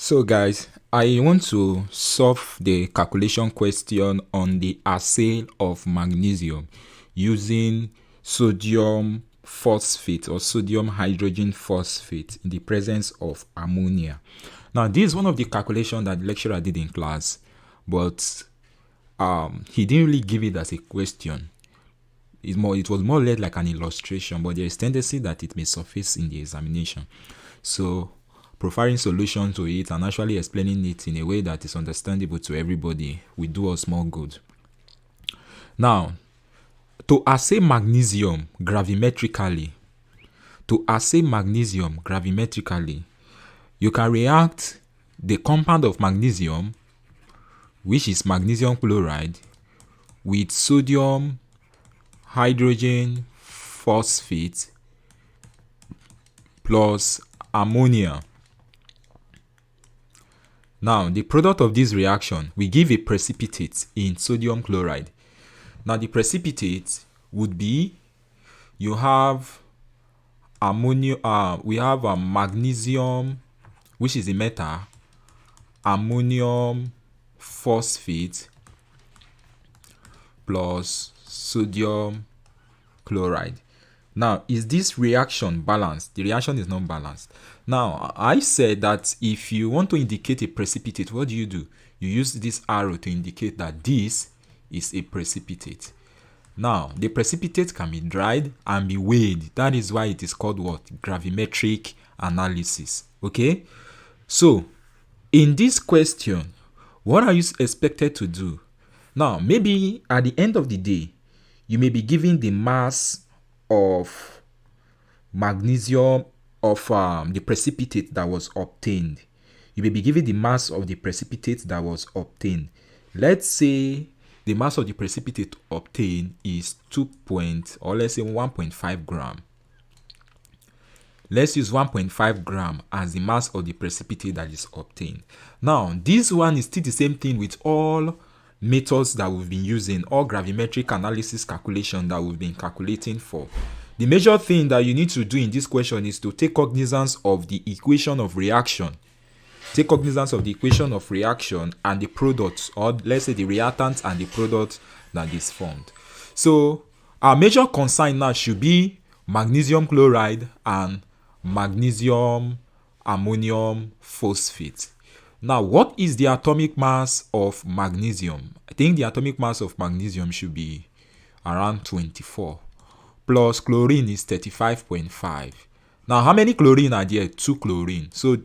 So guys, I want to solve the calculation question on the assay of magnesium using sodium phosphate or sodium hydrogen phosphate in the presence of ammonia. Now this is one of the calculations that the lecturer did in class, but he didn't really give it as a question. It was more or less like an illustration, but there is tendency that it may surface in the examination. So providing solution to it and actually explaining it in a way that is understandable to everybody will do us more good. Now, to assay magnesium gravimetrically, you can react the compound of magnesium, which is magnesium chloride, with sodium hydrogen phosphate plus ammonia. Now, the product of this reaction will give a precipitate in sodium chloride. Now, the precipitate would be, you have ammonia, we have a magnesium, which is a metal, ammonium phosphate plus sodium chloride. Now, is this reaction balanced? The reaction is not balanced. Now, I said that if you want to indicate a precipitate, what do? You use this arrow to indicate that this is a precipitate. Now, the precipitate can be dried and be weighed. That is why it is called what? Gravimetric analysis. Okay? So, in this question, what are you expected to do? Now, maybe at the end of the day, you may be given the mass of magnesium of the precipitate that was obtained. You may be given the mass of the precipitate that was obtained. Let's say the mass of the precipitate obtained is 1.5 gram. Let's use 1.5 gram as the mass of the precipitate that is obtained. Now, this one is still the same thing with all methods that we've been using, all gravimetric analysis calculation that we've been calculating for. The major thing that you need to do in this question is to take cognizance of the equation of reaction. Take cognizance of the equation of reaction and the products, or let's say the reactant and the product that is formed. So our major concern now should be magnesium chloride and magnesium ammonium phosphate. Now, what is the atomic mass of magnesium? I think the atomic mass of magnesium should be around 24. Plus chlorine is 35.5. Now, how many chlorine are there? 2 chlorine. So,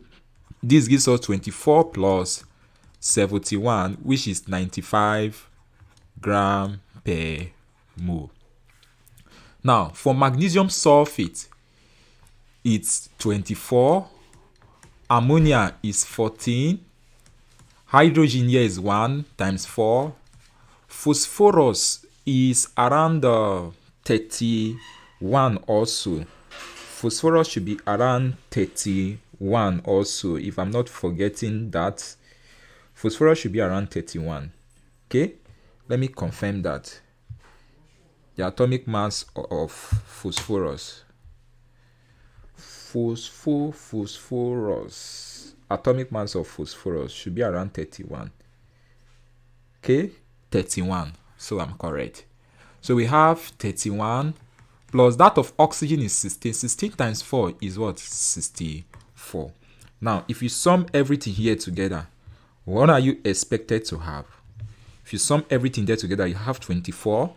this gives us 24 plus 71, which is 95 gram per mole. Now, for magnesium sulfate, it's 24. Ammonia is 14. Hydrogen here is 1 times 4. Phosphorus is around 31 also. Phosphorus should be around 31 also. If I'm not forgetting that, phosphorus should be around 31. Okay, let me confirm that. The atomic mass of phosphorus. Atomic mass of phosphorus should be around 31. Okay, 31. So I'm correct. So we have 31 plus that of oxygen is 16. 16 times 4 is what? 64. Now, if you sum everything here together, what are you expected to have? If you sum everything there together, you have 24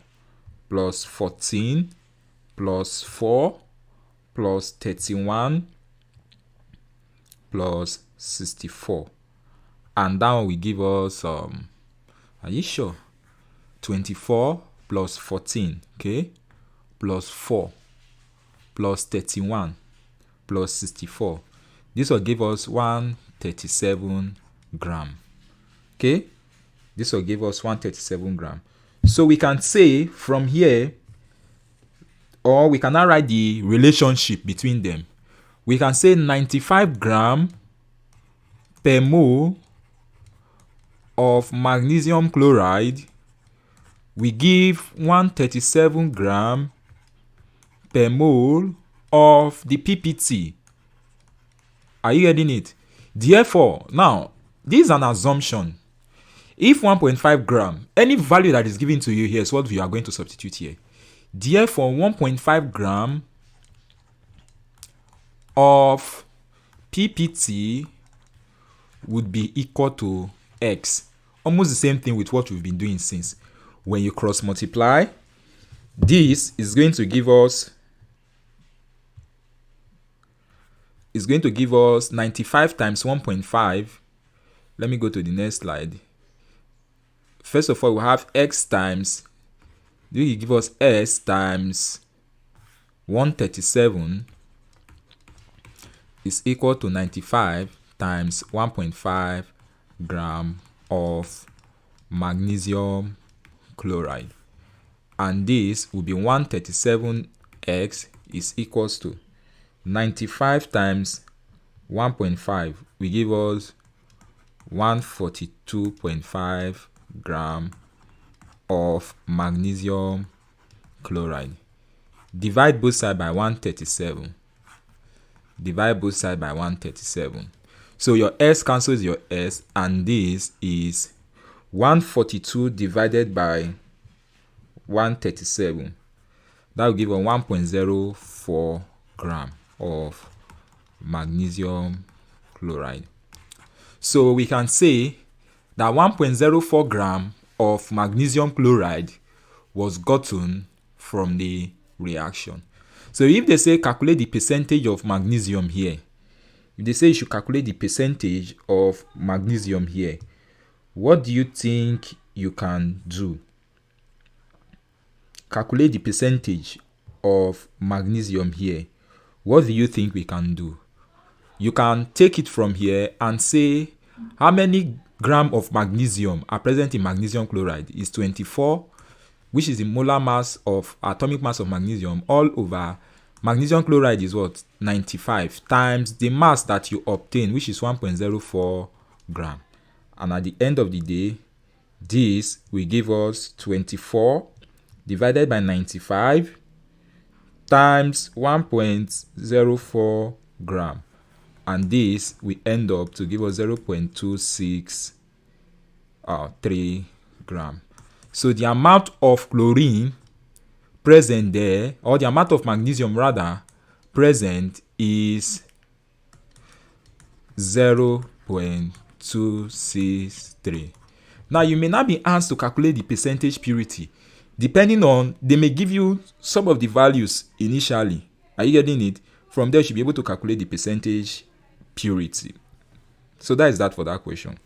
plus 14 plus 4 plus 31 plus 64. And that one will give us, are you sure? 24 plus 14, okay, plus 4 plus 31 plus 64. This will give us 137 gram. Okay, this will give us 137 gram. So we can say from here, or we can now write the relationship between them. We can say 95 gram per mole of magnesium chloride we give 137 gram per mole of the PPT. Are you getting it? Therefore, now, this is an assumption. If 1.5 gram, any value that is given to you here is what we are going to substitute here. Therefore, 1.5 gram of PPT would be equal to X. Almost the same thing with what we've been doing since. When you cross multiply, this is going to give us 95 times 1.5. Let me go to the next slide. First of all, we have X times, this will give us S times 137 is equal to 95 times 1.5 gram of magnesium chloride. And this will be 137x is equals to 95 times 1.5 will give us 142.5 gram of magnesium chloride. Divide both sides by 137. Divide both sides by 137. So your S cancels your S, and this is 142 divided by 137. That will give us 1.04 gram of magnesium chloride. So we can say that 1.04 gram of magnesium chloride was gotten from the reaction. So if they say calculate the percentage of magnesium here, if they say you should calculate the percentage of magnesium here, what do you think you can do? Calculate the percentage of magnesium here. What do you think we can do? You can take it from here and say how many grams of magnesium are present in magnesium chloride is 24, which is the molar mass of atomic mass of magnesium, all over magnesium chloride is what? 95 times the mass that you obtain, which is 1.04 gram. And at the end of the day, this will give us 24 divided by 95 times 1.04 gram. And this will end up to give us 0.263 gram. So the amount of chlorine present there, or the amount of magnesium rather present, is 0.263. Now you may not be asked to calculate the percentage purity. Depending on, they may give you some of the values initially. Are you getting it? From there, you should be able to calculate the percentage purity. So that is that for that question.